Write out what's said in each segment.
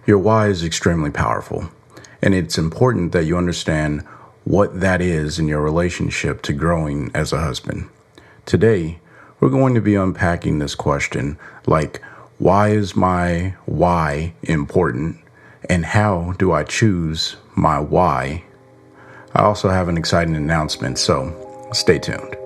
Your why is extremely powerful, and it's important that you understand what that is in your relationship to growing as a husband. Today, we're going to be unpacking this question like, why is my why important, and how do I choose my why? I also have an exciting announcement, so stay tuned.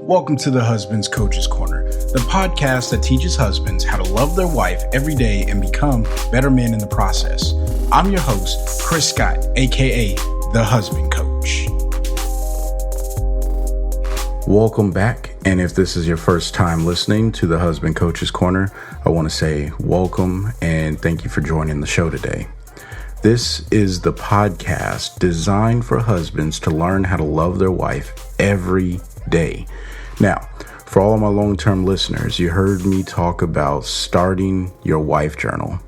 Welcome to the Husband's Coach's Corner, the podcast that teaches husbands how to love their wife every day and become better men in the process. I'm your host, Chris Scott, aka the Husband Coach. Welcome back, and if this is your first time listening to the Husband Coach's Corner, I want to say welcome and thank you for joining the show today. This is the podcast designed for husbands to learn how to love their wife every day. Now, for all of my long-term listeners, you heard me talk about starting your wife journal.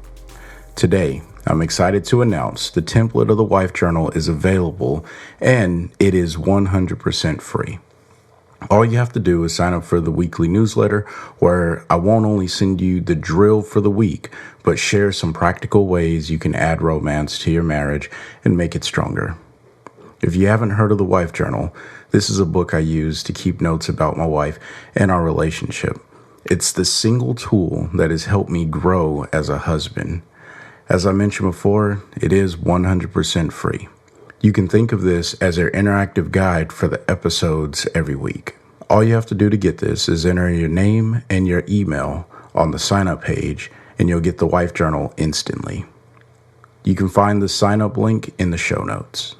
Today, I'm excited to announce the template of the wife journal is available and it is 100% free. All you have to do is sign up for the weekly newsletter where I won't only send you the drill for the week, but share some practical ways you can add romance to your marriage and make it stronger. If you haven't heard of the Wife Journal, this is a book I use to keep notes about my wife and our relationship. It's the single tool that has helped me grow as a husband. As I mentioned before, it is 100% free. You can think of this as our interactive guide for the episodes every week. All you have to do to get this is enter your name and your email on the sign-up page, and you'll get the Wife Journal instantly. You can find the sign-up link in the show notes.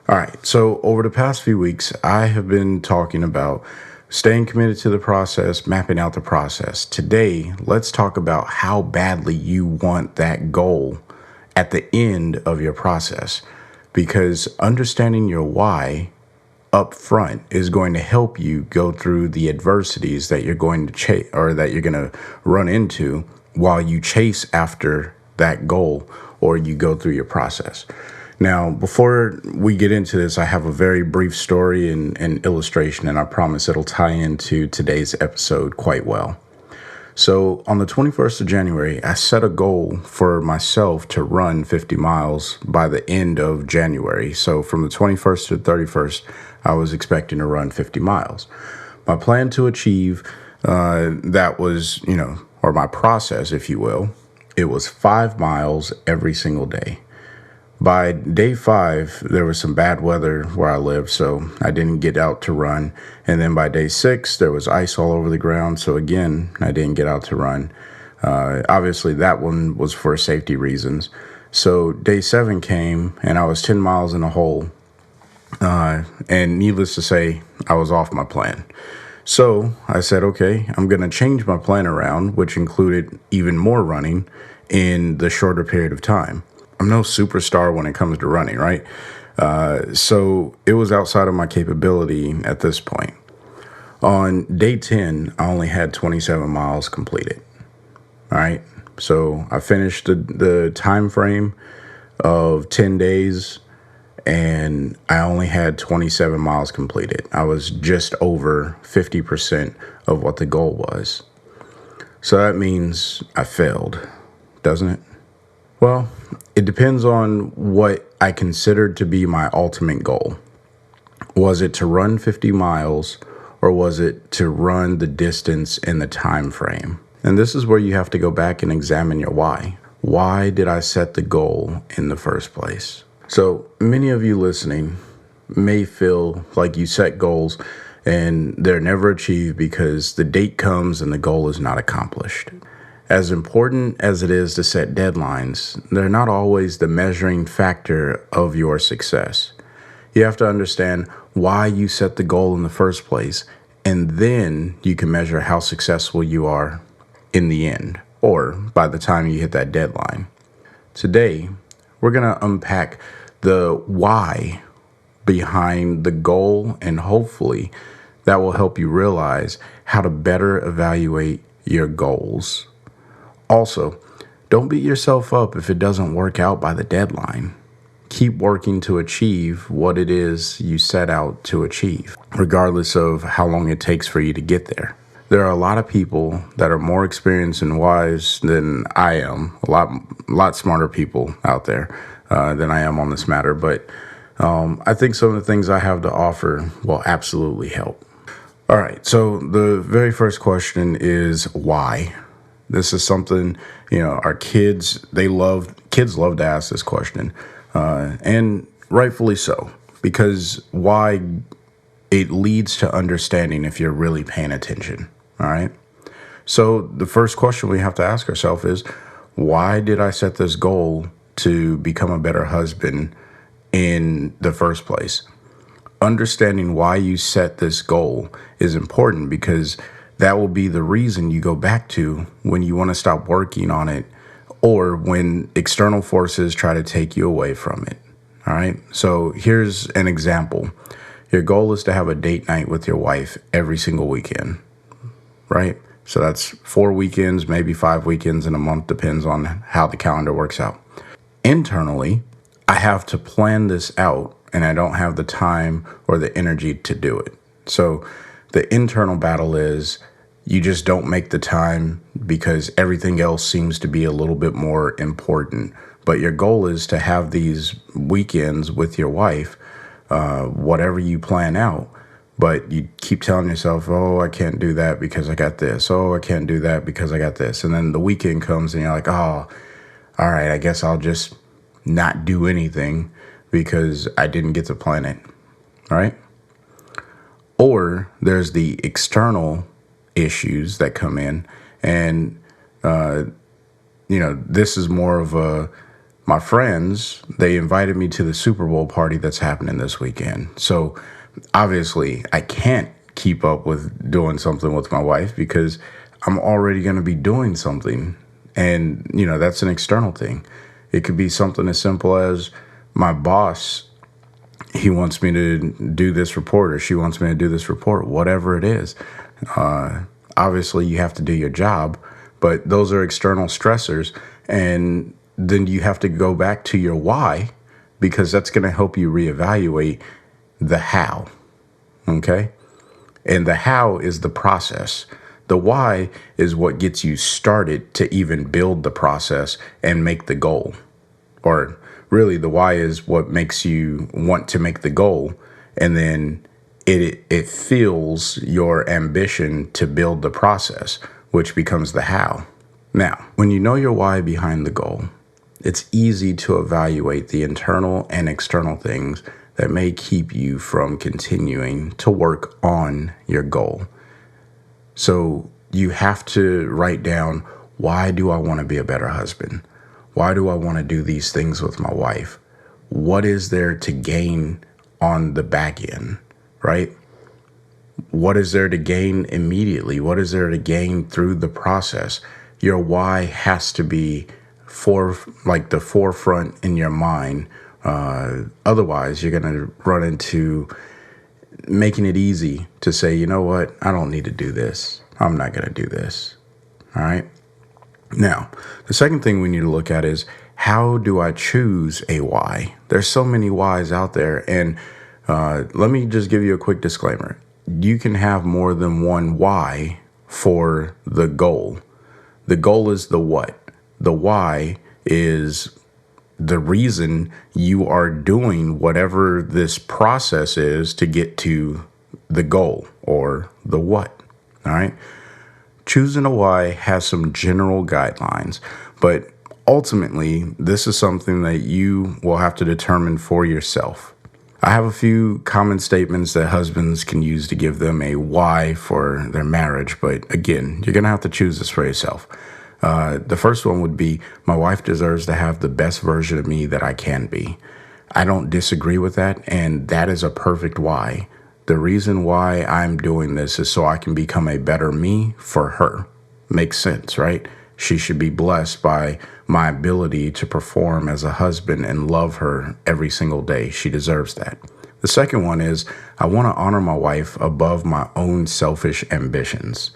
All right, so over the past few weeks, I have been talking about staying committed to the process, mapping out the process. Today, let's talk about how badly you want that goal at the end of your process, because understanding your why up front is going to help you go through the adversities that you're going to chase or that you're going to run into while you chase after that goal or you go through your process. Now, before we get into this, I have a very brief story and illustration, and I promise it'll tie into today's episode quite well. So on the 21st of January, I set a goal for myself to run 50 miles by the end of January. So from the 21st to the 31st, I was expecting to run 50 miles. My plan to achieve that was, or my process, if you will, it was 5 miles every single day. By day 5, there was some bad weather where I live, so I didn't get out to run. And then by day 6, there was ice all over the ground, so again, I didn't get out to run. Obviously, that one was for safety reasons. So day 7 came, and I was 10 miles in a hole. And needless to say, I was off my plan. So I said, okay, I'm going to change my plan around, which included even more running in the shorter period of time. I'm no superstar when it comes to running, right? So it was outside of my capability at this point. On day 10, I only had 27 miles completed. All right. So I finished the time frame of 10 days and I only had 27 miles completed. I was just over 50% of what the goal was. So that means I failed, doesn't it? Well, it depends on what I considered to be my ultimate goal. Was it to run 50 miles or was it to run the distance in the time frame? And this is where you have to go back and examine your why. Why did I set the goal in the first place? So many of you listening may feel like you set goals and they're never achieved because the date comes and the goal is not accomplished. As important as it is to set deadlines, they're not always the measuring factor of your success. You have to understand why you set the goal in the first place, and then you can measure how successful you are in the end, or by the time you hit that deadline. Today, we're going to unpack the why behind the goal, and hopefully that will help you realize how to better evaluate your goals. Also, don't beat yourself up if it doesn't work out by the deadline. Keep working to achieve what it is you set out to achieve, regardless of how long it takes for you to get there. There are a lot of people that are more experienced and wise than I am. A lot smarter people out there than I am on this matter. But I think some of the things I have to offer will absolutely help. All right. So the very first question is why? This is something, our kids love to ask this question, and rightfully so, because why, it leads to understanding if you're really paying attention. All right. So the first question we have to ask ourselves is, why did I set this goal to become a better husband in the first place? Understanding why you set this goal is important, because that will be the reason you go back to when you want to stop working on it, or when external forces try to take you away from it. All right. So here's an example. Your goal is to have a date night with your wife every single weekend, right? So that's 4 weekends, maybe 5 weekends in a month, depends on how the calendar works out. Internally, I have to plan this out, and I don't have the time or the energy to do it. So the internal battle is you just don't make the time because everything else seems to be a little bit more important. But your goal is to have these weekends with your wife, whatever you plan out. But you keep telling yourself, oh, I can't do that because I got this. Oh, I can't do that because I got this. And then the weekend comes and you're like, oh, all right, I guess I'll just not do anything because I didn't get to plan it. All right. Or there's the external issues that come in. And, this is more of my friends, they invited me to the Super Bowl party that's happening this weekend. So obviously I can't keep up with doing something with my wife because I'm already going to be doing something. And, that's an external thing. It could be something as simple as my boss, he wants me to do this report, or she wants me to do this report, whatever it is. Obviously, you have to do your job, but those are external stressors. And then you have to go back to your why, because that's going to help you reevaluate the how. Okay? And the how is the process. The why is what gets you started to even build the process and make the goal. Or really, the why is what makes you want to make the goal. And then it fuels your ambition to build the process, which becomes the how. Now, when you know your why behind the goal, it's easy to evaluate the internal and external things that may keep you from continuing to work on your goal. So you have to write down, why do I want to be a better husband? Why do I want to do these things with my wife? What is there to gain on the back end, right? What is there to gain immediately? What is there to gain through the process? Your why has to be the forefront in your mind. Otherwise, you're going to run into making it easy to say, you know what? I don't need to do this. I'm not going to do this. All right. Now, the second thing we need to look at is, how do I choose a why? There's so many whys out there. And let me just give you a quick disclaimer. You can have more than one why for the goal. The goal is the what. The why is the reason you are doing whatever this process is to get to the goal, or the what. All right. Choosing a why has some general guidelines, but ultimately, this is something that you will have to determine for yourself. I have a few common statements that husbands can use to give them a why for their marriage, but again, you're going to have to choose this for yourself. The first one would be, my wife deserves to have the best version of me that I can be. I don't disagree with that, and that is a perfect why. The reason why I'm doing this is so I can become a better me for her. Makes sense, right? She should be blessed by my ability to perform as a husband and love her every single day. She deserves that. The second one is, I want to honor my wife above my own selfish ambitions.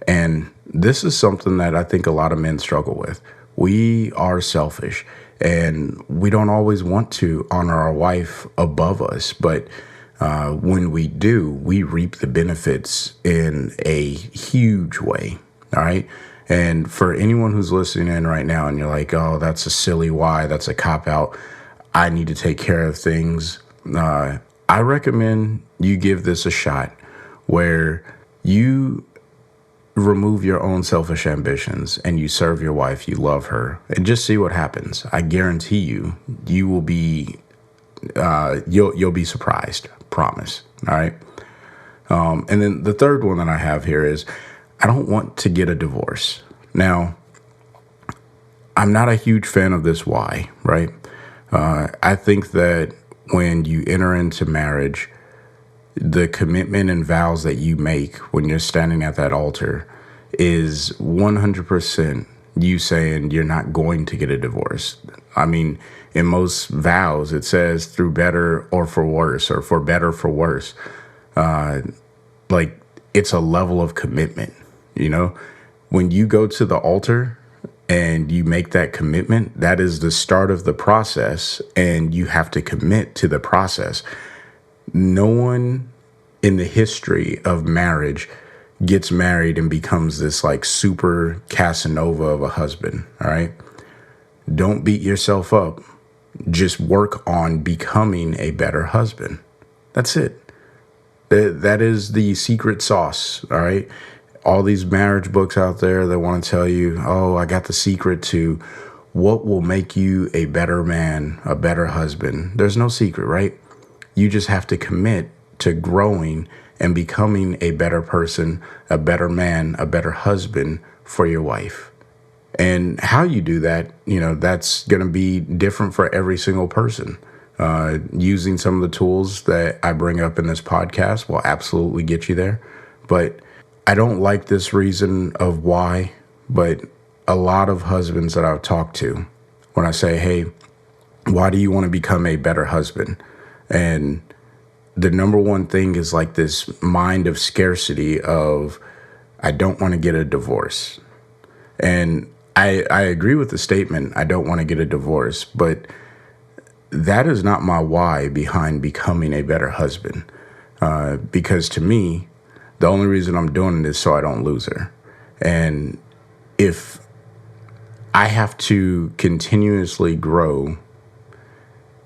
And this is something that I think a lot of men struggle with. We are selfish, and we don't always want to honor our wife above us, but When we do, we reap the benefits in a huge way. All right. And for anyone who's listening in right now and you're like, oh, that's a silly why, that's a cop out, I need to take care of things. I recommend you give this a shot where you remove your own selfish ambitions and you serve your wife, you love her, and just see what happens. I guarantee you, you will be, you'll be surprised. Promise. All right. And then the third one that I have here is I don't want to get a divorce. Now, I'm not a huge fan of this why, right? I think that when you enter into marriage, the commitment and vows that you make when you're standing at that altar is 100% you saying you're not going to get a divorce. I mean, in most vows, it says through better or for worse, or for better for worse. Like, it's a level of commitment, you know? When you go to the altar and you make that commitment, that is the start of the process, and you have to commit to the process. No one in the history of marriage gets married and becomes this like super Casanova of a husband. All right. Don't beat yourself up. Just work on becoming a better husband. That's it. That is the secret sauce. All right. All these marriage books out there that want to tell you, oh, I got the secret to what will make you a better man, a better husband. There's no secret, right? You just have to commit to growing and becoming a better person, a better man, a better husband for your wife. And how you do that, you know, that's going to be different for every single person. Using some of the tools that I bring up in this podcast will absolutely get you there. But I don't like this reason of why, but a lot of husbands that I've talked to, when I say, hey, why do you want to become a better husband? And the number one thing is like this mind of scarcity of, I don't want to get a divorce. And I agree with the statement, I don't want to get a divorce, but that is not my why behind becoming a better husband. Because to me, the only reason I'm doing it is so I don't lose her. And if I have to continuously grow,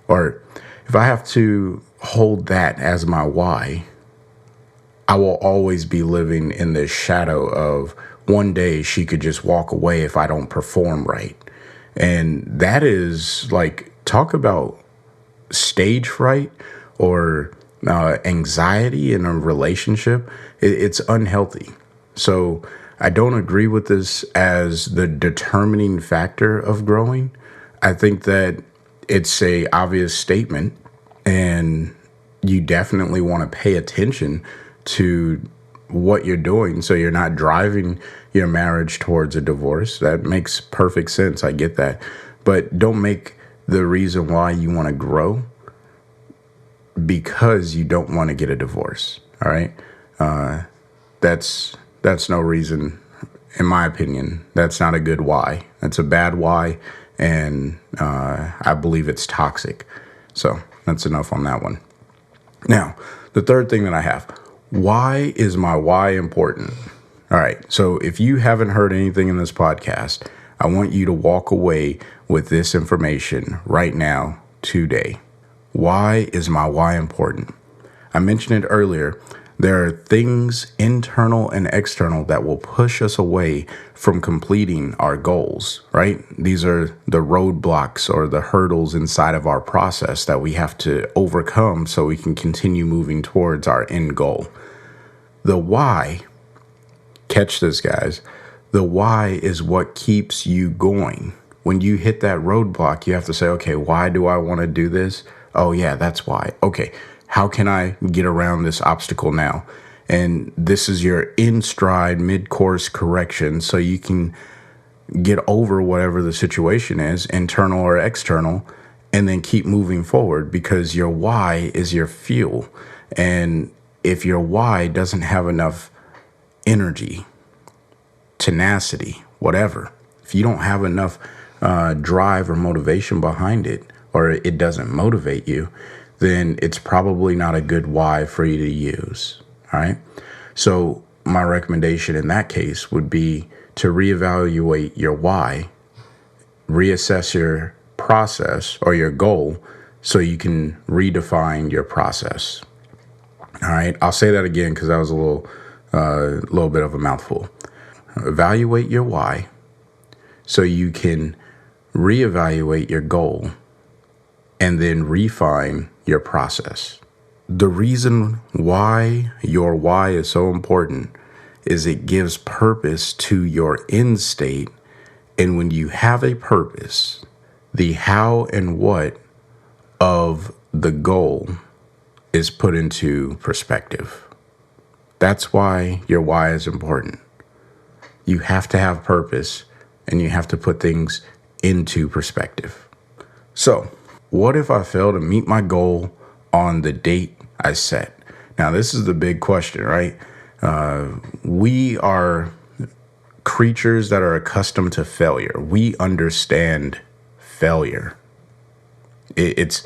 or if I have to hold that as my why, I will always be living in this shadow of one day she could just walk away if I don't perform right. And that is like, talk about stage fright or anxiety in a relationship. It's unhealthy. So I don't agree with this as the determining factor of growing. I think that it's a obvious statement, and you definitely want to pay attention to what you're doing so you're not driving your marriage towards a divorce. That makes perfect sense. I get that. But don't make the reason why you want to grow because you don't want to get a divorce. All right. That's no reason, in my opinion. That's not a good why. That's a bad why. And I believe it's toxic. So that's enough on that one. Now, the third thing that I have, why is my why important? All right. So if you haven't heard anything in this podcast, I want you to walk away with this information right now, today. Why is my why important? I mentioned it earlier. There are things internal and external that will push us away from completing our goals, right? These are the roadblocks or the hurdles inside of our process that we have to overcome so we can continue moving towards our end goal. The why, catch this, guys, the why is what keeps you going. When you hit that roadblock, you have to say, okay, why do I want to do this? Oh, yeah, that's why. Okay. How can I get around this obstacle now? And this is your in stride mid-course correction so you can get over whatever the situation is, internal or external, and then keep moving forward because your why is your fuel. And if your why doesn't have enough energy, tenacity, whatever, if you don't have enough drive or motivation behind it, or it doesn't motivate you, then it's probably not a good why for you to use. All right. So my recommendation in that case would be to reevaluate your why, reassess your process or your goal so you can redefine your process. All right. I'll say that again because that was a little bit of a mouthful. Evaluate your why so you can reevaluate your goal and then refine your process. The reason why your why is so important is it gives purpose to your end state. And when you have a purpose, the how and what of the goal is put into perspective. That's why your why is important. You have to have purpose and you have to put things into perspective. So, what if I fail to meet my goal on the date I set? Now, this is the big question, right? We are creatures that are accustomed to failure. We understand failure. It's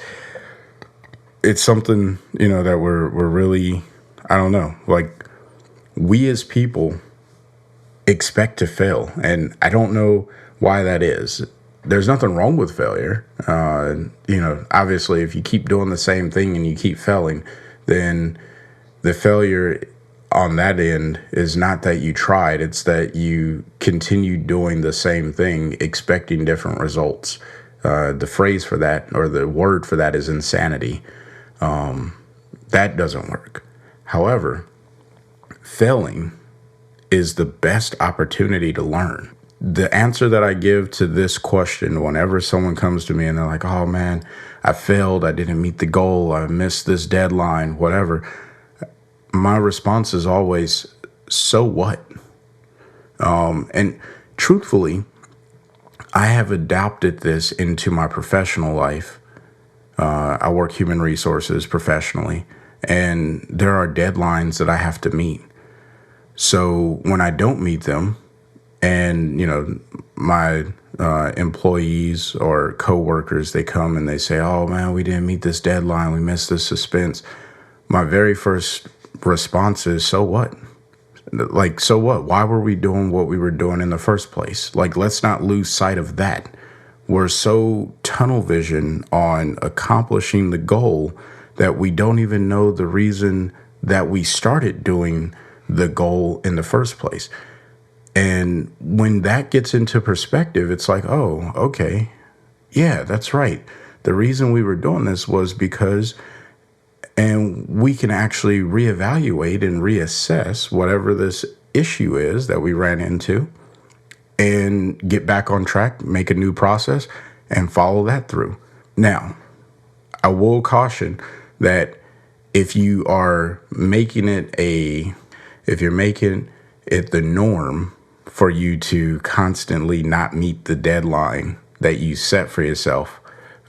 something, that we're really, I don't know, like we as people expect to fail. And I don't know why that is. There's nothing wrong with failure. Obviously, if you keep doing the same thing and you keep failing, then the failure on that end is not that you tried. It's that you continue doing the same thing, expecting different results. The phrase for that, or the word for that, is insanity. That doesn't work. However, failing is the best opportunity to learn. The answer that I give to this question whenever someone comes to me and they're like, oh man, I failed, I didn't meet the goal, I missed this deadline, whatever, my response is always, so what? And truthfully, I have adapted this into my professional life. I work human resources professionally, and there are deadlines that I have to meet. So when I don't meet them, and, my employees or coworkers, they come and they say, oh, man, we didn't meet this deadline. We missed this suspense. My very first response is, so what? Like, so what? Why were we doing what we were doing in the first place? Like, let's not lose sight of that. We're so tunnel vision on accomplishing the goal that we don't even know the reason that we started doing the goal in the first place. And when that gets into perspective, it's like, oh, okay, yeah, that's right. The reason we were doing this was because, and we can actually reevaluate and reassess whatever this issue is that we ran into and get back on track, make a new process and follow that through. Now, I will caution that if you are making it the norm for you to constantly not meet the deadline that you set for yourself,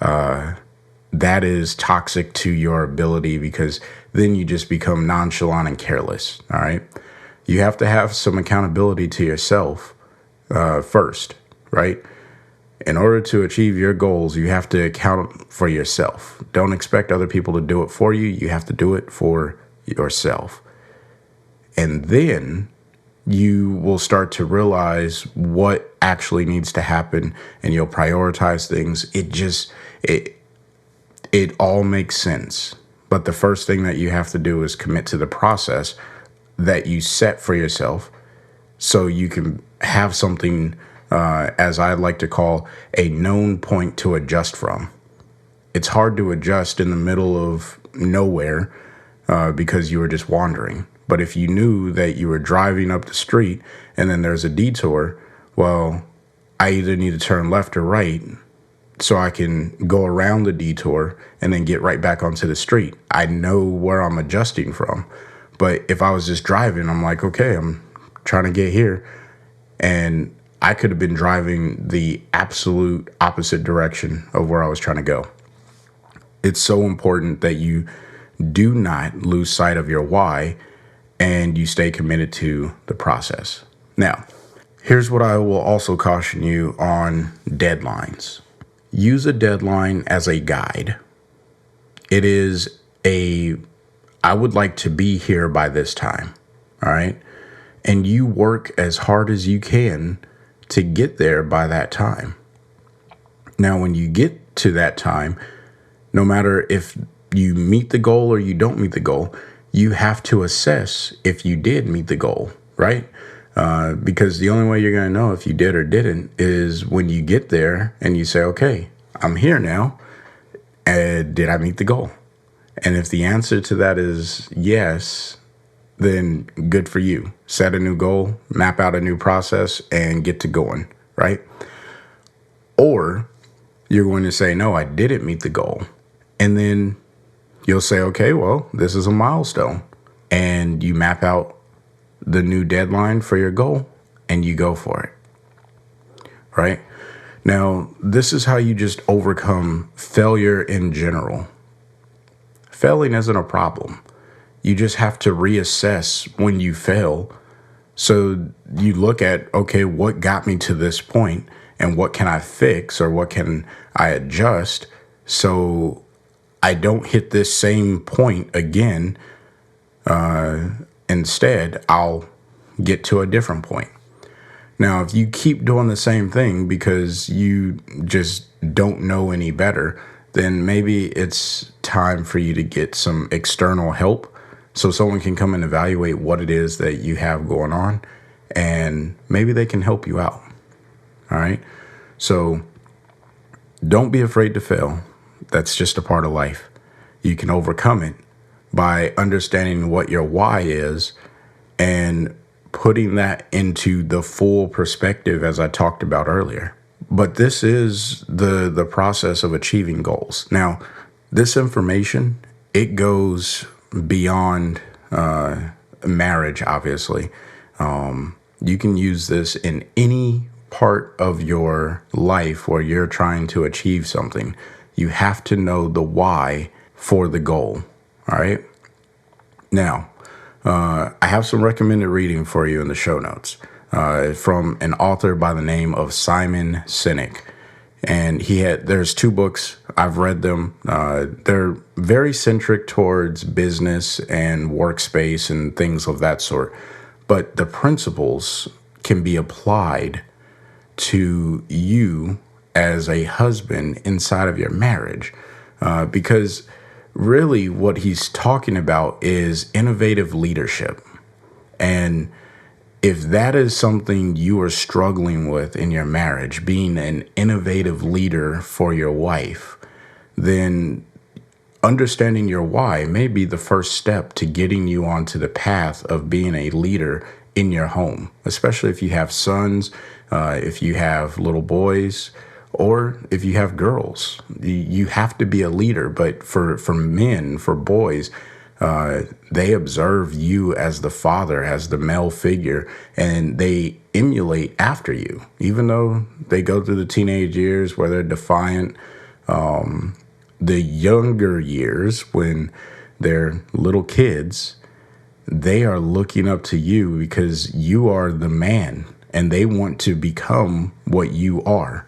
that is toxic to your ability, because then you just become nonchalant and careless. All right. You have to have some accountability to yourself first, right? In order to achieve your goals, you have to account for yourself. Don't expect other people to do it for you. You have to do it for yourself. And then you will start to realize what actually needs to happen, and you'll prioritize things. It all makes sense. But the first thing that you have to do is commit to the process that you set for yourself, so you can have something, as I like to call, a known point to adjust from. It's hard to adjust in the middle of nowhere because you were just wandering. But if you knew that you were driving up the street and then there's a detour, well, I either need to turn left or right so I can go around the detour and then get right back onto the street. I know where I'm adjusting from. But if I was just driving, I'm like, okay, I'm trying to get here. And I could have been driving the absolute opposite direction of where I was trying to go. It's so important that you do not lose sight of your why and you stay committed to the process. Now, here's what I will also caution you on: deadlines. Use a deadline as a guide. It is I would like to be here by this time. All right. And you work as hard as you can to get there by that time. Now, when you get to that time, no matter if you meet the goal or you don't meet the goal, you have to assess if you did meet the goal, right? Because the only way you're going to know if you did or didn't is when you get there and you say, okay, I'm here now. And did I meet the goal? And if the answer to that is yes, then good for you. Set a new goal, map out a new process, and get to going, right? Or you're going to say, no, I didn't meet the goal. And then you'll say, okay, well, this is a milestone. And you map out the new deadline for your goal and you go for it, right? Now, this is how you just overcome failure in general. Failing isn't a problem. You just have to reassess when you fail. So you look at, okay, what got me to this point and what can I fix or what can I adjust so I don't hit this same point again. Instead, I'll get to a different point. Now, if you keep doing the same thing because you just don't know any better, then maybe it's time for you to get some external help so someone can come and evaluate what it is that you have going on, and maybe they can help you out. All right. So don't be afraid to fail. That's just a part of life. You can overcome it by understanding what your why is and putting that into the full perspective as I talked about earlier. But this is the process of achieving goals. Now, this information, it goes beyond marriage, obviously. You can use this in any part of your life where you're trying to achieve something. You have to know the why for the goal. All right. Now, I have some recommended reading for you in the show notes from an author by the name of Simon Sinek. And there's 2 books. I've read them. They're very centric towards business and workspace and things of that sort. But the principles can be applied to you as a husband inside of your marriage. Because really what he's talking about is innovative leadership. And if that is something you are struggling with in your marriage, being an innovative leader for your wife, then understanding your why may be the first step to getting you onto the path of being a leader in your home, especially if you have sons, if you have little boys, or if you have girls. You have to be a leader. But for men, for boys, they observe you as the father, as the male figure, and they emulate after you, even though they go through the teenage years where they're defiant. The younger years, when they're little kids, they are looking up to you because you are the man and they want to become what you are.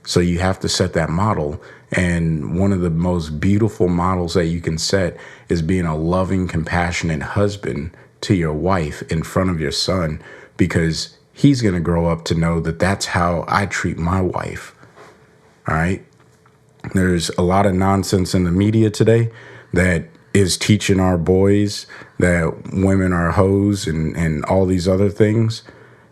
So you have to set that model. And one of the most beautiful models that you can set is being a loving, compassionate husband to your wife in front of your son, because he's going to grow up to know that that's how I treat my wife. All right. There's a lot of nonsense in the media today that is teaching our boys that women are hoes and all these other things.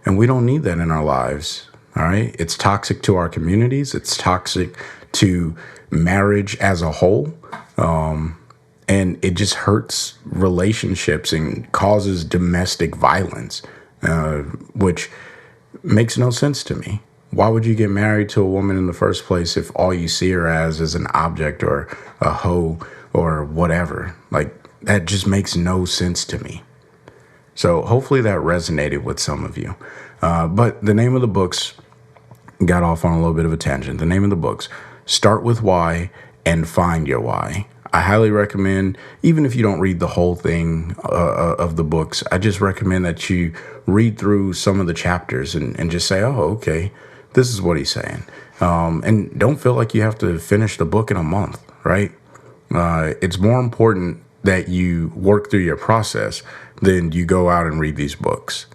And we don't need that in our lives. All right. It's toxic to our communities. It's toxic to marriage as a whole. And it just hurts relationships and causes domestic violence, which makes no sense to me. Why would you get married to a woman in the first place if all you see her as is an object or a hoe or whatever? Like, that just makes no sense to me. So hopefully that resonated with some of you. But the name of the books, got off on a little bit of a tangent. The name of the books, Start With Why and Find Your Why. I highly recommend, even if you don't read the whole thing of the books, I just recommend that you read through some of the chapters and just say, oh, okay, this is what he's saying. And don't feel like you have to finish the book in a month, right? It's more important that you work through your process than you go out and read these books.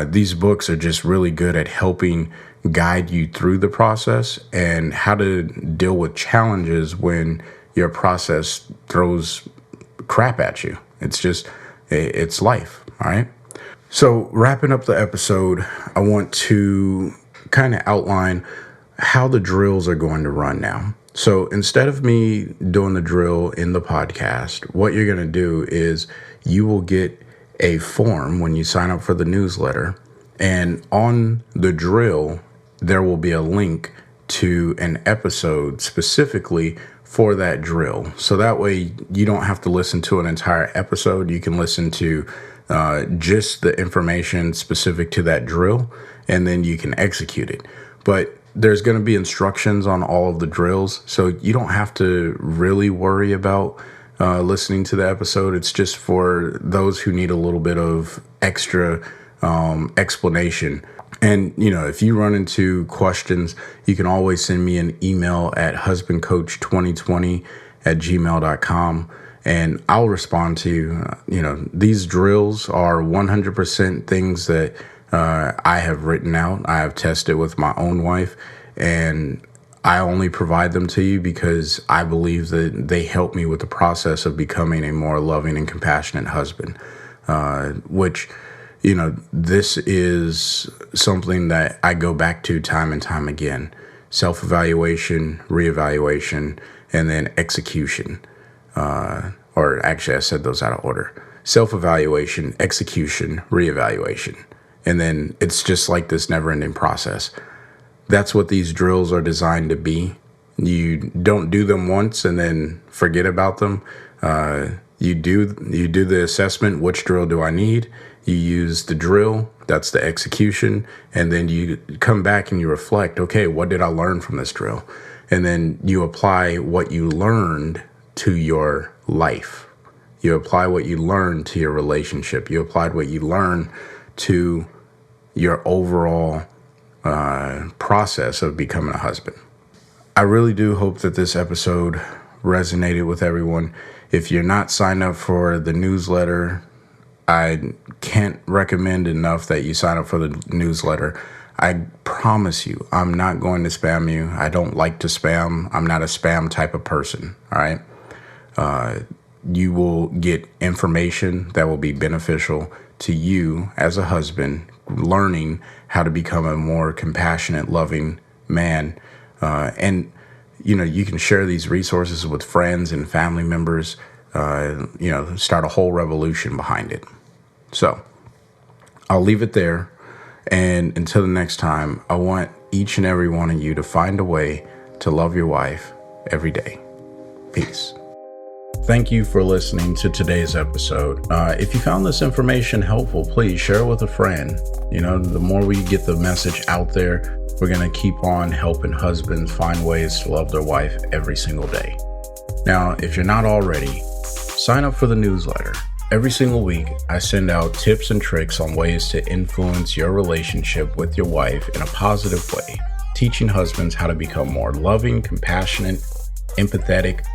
These books are just really good at helping guide you through the process and how to deal with challenges when your process throws crap at you. It's life. All right. So, wrapping up the episode, I want to kind of outline how the drills are going to run now. So, instead of me doing the drill in the podcast, what you're going to do is you will get a form when you sign up for the newsletter. And on the drill, there will be a link to an episode specifically for that drill. So that way you don't have to listen to an entire episode. You can listen to just the information specific to that drill, and then you can execute it. But there's going to be instructions on all of the drills, so you don't have to really worry about listening to the episode. It's just for those who need a little bit of extra explanation. And, if you run into questions, you can always send me an email at husbandcoach2020@gmail.com, and I'll respond to you. These drills are 100% things that I have written out. I have tested with my own wife, and I only provide them to you because I believe that they help me with the process of becoming a more loving and compassionate husband, which this is something that I go back to time and time again. Self-evaluation, reevaluation, and then execution. Or actually, I said those out of order. Self-evaluation, execution, reevaluation. And then it's just like this never-ending process. That's what these drills are designed to be. You don't do them once and then forget about them. You do the assessment. Which drill do I need? You use the drill, that's the execution, and then you come back and you reflect, okay, what did I learn from this drill? And then you apply what you learned to your life. You apply what you learned to your relationship. You applied what you learned to your overall process of becoming a husband. I really do hope that this episode resonated with everyone. If you're not signed up for the newsletter, I can't recommend enough that you sign up for the newsletter. I promise you, I'm not going to spam you. I don't like to spam. I'm not a spam type of person. All right. You will get information that will be beneficial to you as a husband, learning how to become a more compassionate, loving man. And you can share these resources with friends and family members. Start a whole revolution behind it. So I'll leave it there. And until the next time, I want each and every one of you to find a way to love your wife every day. Peace. Thank you for listening to today's episode. If you found this information helpful, please share it with a friend. The more we get the message out there, we're going to keep on helping husbands find ways to love their wife every single day. Now, if you're not already, sign up for the newsletter. Every single week, I send out tips and tricks on ways to influence your relationship with your wife in a positive way, teaching husbands how to become more loving, compassionate, empathetic,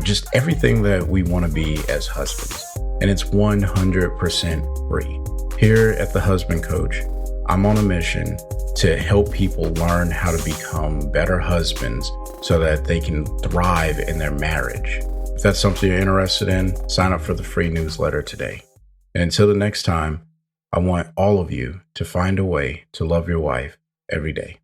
just everything that we want to be as husbands. And it's 100% free. Here at The Husband Coach, I'm on a mission to help people learn how to become better husbands so that they can thrive in their marriage. If that's something you're interested in, sign up for the free newsletter today. And until the next time, I want all of you to find a way to love your wife every day.